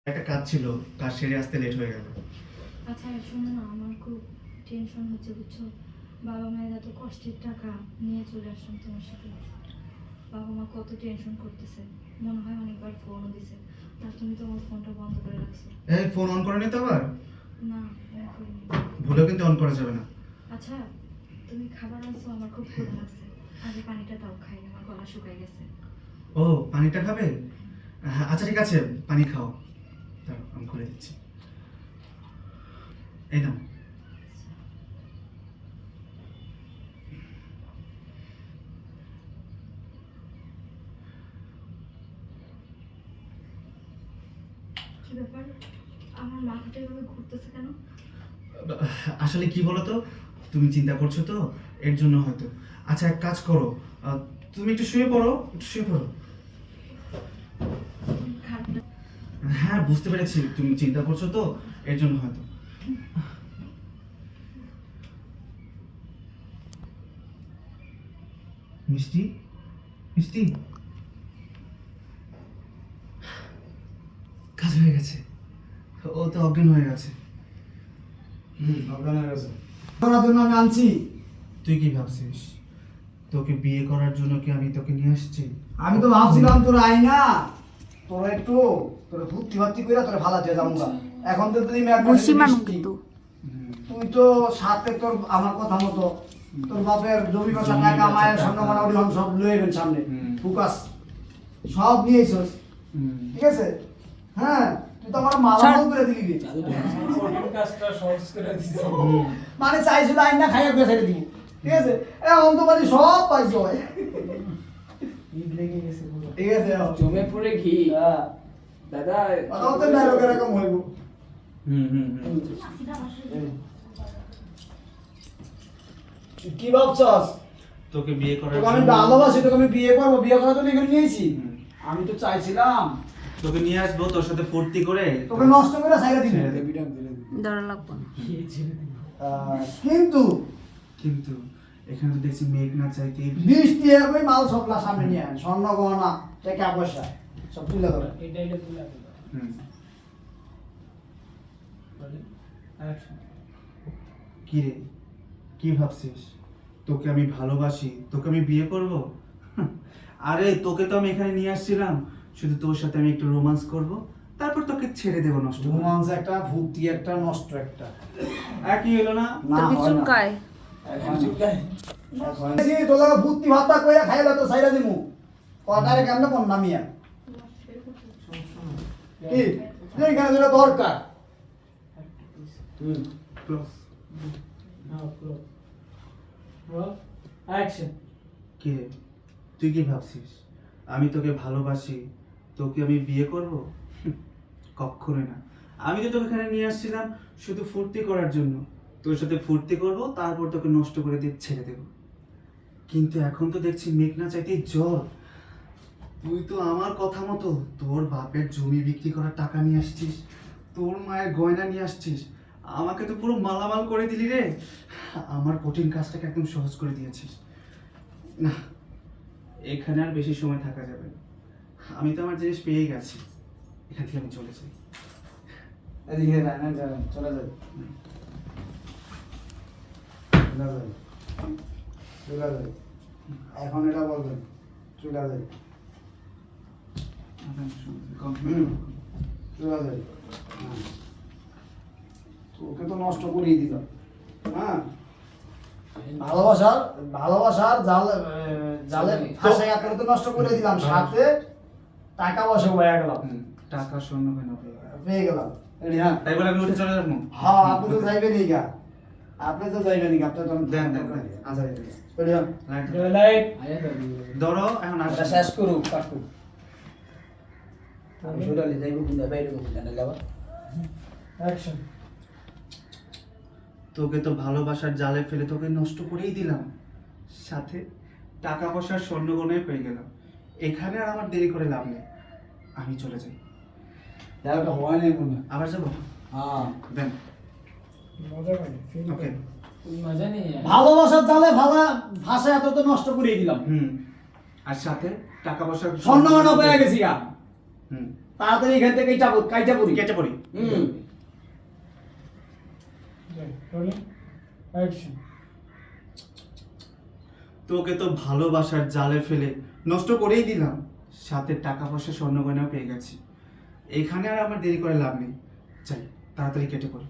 একটা কাজ ছিল, কাজ সেরে আসতে লেট হয়ে গেল। আচ্ছা শোনো না, আমার খুব টেনশন হচ্ছে বুঝছো। বাবা মায়ের এত কষ্টের টাকা নিয়ে চলে আসলাম তোমার সাথে। বাবা মা কত টেনশন করতেছে, মনে হয় অনেকবার ফোনও দিছে, আর তুমি তো আমার ফোনটা বন্ধ করে রাখছো। এই ফোন অন করে নি তো আবার? না ফোন করিনি। ভুলেও কিন্তু অন করা যাবে না। আচ্ছা তুমি খাবার আনছো, আমার খুব ক্ষুধা লাগছে, আগে পানিটা দাও খাই, আমার গলা শুকাই গেছে। ও পানিটা খাবে? হ্যাঁ, আচ্ছা ঠিক আছে, পানি খাও। দাঁড়াও, আমি করে দিচ্ছি। এই নাও। কি ব্যাপার, আমার মাথাটা এভাবে ঘুরতেছে কেন? আসলে কি বলো তো, তুমি চিন্তা করছো তো, এর জন্য হয়তো। আচ্ছা এক কাজ করো, তুমি একটু শুয়ে পড়ো, একটু শুয়ে পড়ো। খাটটা হ্যাঁ বুঝতে পেরেছি, তুমি চিন্তা করছো তো, এর জন্য হয়তো। মিষ্টি, মিষ্টি, কাজ হয়ে গেছে, ও তো অজ্ঞান হয়ে গেছে। অজ্ঞান হয়ে গেছে। করার জন্য আমি আনছি। তুই কি ভাবছিস, তোকে বিয়ে করার জন্য কি আমি তোকে নিয়ে আসছি? আমি তো ভাবছিলাম তোর আই না, তোর একটু তোর ভর্তি ভর্তি করে তোর ভালো দিয়ে যাবো গা। এখন তো তুই তুই তো সাথে তোর আমার কথা মতো তোর বাপের জমি কথা টাকা মায়ের স্বর্ণ মানা ওরকম সব লয়ে গেল সামনে ফুকাস সব নিয়েছিস, ঠিক আছে? হ্যাঁ তুই তো আমার মালামাল করে দিলি রে। কাজটা সহজ করে দিছে। মানে চাইছিল আইন না খাইয়া করে ছেড়ে দিবি, ঠিক আছে? এখন তো মানে সব পাইছো ঈদ লেগে গেছে পুরো। ঠিক আছে? জমে পড়ে ঘি। হ্যাঁ দাদা কথা হচ্ছে না লোক এরকম হইব। কি ভাবছস? তোকে বিয়ে করার তোকে আমি জন্য- ভালোবাসি, তোকে আমি বিয়ে করবো, বিয়ে করার জন্য এখানে নিয়েছি। হুম। আমি তো চাইছিলাম তোকে নিয়ে আসবো, তোর সাথে ফুর্তি করে তোকে নষ্ট করে ছাইরা দিবি, দরা লাগবে না। কিন্তু কিন্তু এখানে তো দেখছি মেঘ না চাইতে বৃষ্টি হবে, মাল সবলা সামনে নিয়ে আন, স্বর্ণ গহনা টাকা পয়সা সব তুলে ধরে। এটা এটা তুলা দিল। হুম। বলে অ্যাকশন। কি রে, কি ভাবছিস তোকে আমি ভালোবাসি, তোকে আমি বিয়ে করব? আরে তোকে তো আমি এখানে নিয়ে আসছিলাম শুধু তোর সাথে আমি একটু রোমান্স করব, তারপর তোকে ছেড়ে দেবো নষ্ট করে। রোমান্স একটা, ভূতি একটা, নষ্ট একটা। একই হলো না? না তোর কি হয় না। চুলকায়? তোলা ভূতি ভাতটা কইরা খাইলা তো ছাইরা দিমু। কয়টারে কেমনে কোন নামিয়া কি তুই এখানে যেটা দরকার। Close. নাও পুরো। Roll action. কি রে, তুই কি ভাবছিস আমি তোকে ভালোবাসি, তোকে আমি বিয়ে করব? কখনোই না। আমি তো তোকে এখানে নিয়ে আসছিলাম শুধু ফুর্তি করার জন্য, তোর সাথে ফুর্তি করব, তারপর তোকে নষ্ট করে দিয়ে ছেড়ে দেব। কিন্তু এখন তো দেখছি মেঘ না চাইতেই জল। তুই তো আমার কথা মতো তোর বাপের জমি বিক্রি করার টাকা নিয়ে আসছিস, তোর মায়ের গয়না নিয়ে আসছিস, আমাকে তো পুরো মালামাল করে দিলি রে। আমার কঠিন কাজটাকে একদম সহজ করে দিয়েছিস। না, এখানে আর বেশি সময় থাকা যাবে না। আমি তো আমার জিনিস পেয়েই গেছি, এখান থেকে আমি চলে যাই। এদিকে না না চলে যাই, চলে যাই, চলে যাই। এখন এটা বলবেন চলে যাই, চলে যাই। হ্যাঁ। তোকে তো নষ্ট করিয়ে দিলাম। হ্যাঁ ভালোবাসার ভালোবাসার জালে ফাঁসে তোকে তো নষ্ট করে দিলাম, সাথে টাকা পয়সা হয়ে গেলাম, টাকা স্বর্ণ গয়না পেয়ে গেলাম। পেয়ে গেলাম। রেডি? হ্যাঁ তাই বলে আমি উঠে চলে যাবো? হ্যাঁ আপনি তো যাইবেনই গা, আপনি তো যাইবেনই গা, আপনি তো দেন দেন দেন। আচ্ছা রেডি? হ্যাঁ লাইট লাইট। ধরো, এখন এটা আসো। শেষ করুক, কাট করুক। আমি শুটালি যাইব কিন্তু বাইরে করতে জানা যাবা। অ্যাকশন। তোকে তো ভালোবাসার জালে ফেলে তোকে নষ্ট করেই দিলাম, সাথে টাকা পয়সার স্বর্ণ গয়নাই পেয়ে গেলাম। এখানে আর আমার দেরি করে লাভ নেই, আমি চলে যাই। জায়গাটা হয় নাই মনে হয়। আবার যাবো? হ্যাঁ দেন। মজা করে ফিল ওকে। করে। তুই মজা নেই ভালোবাসার জালে ভাষা এত তো নষ্ট করিয়ে দিলাম, হুম। আর সাথে টাকা পয়সার স্বর্ণ গয়না পেয়ে গেছি গা। হুম। তাড়াতাড়ি এখান থেকে কাইটা পড়ি কেটে পড়ি। Rolling action. তোকে তো ভালোবাসার জালে ফেলে নষ্ট করেই দিলাম, সাথে টাকা পয়সা স্বর্ণ গয়নাও পেয়ে গেছি। এখানে আর আমার দেরি করে লাভ নেই, চাই তাড়াতাড়ি কেটে পড়ি।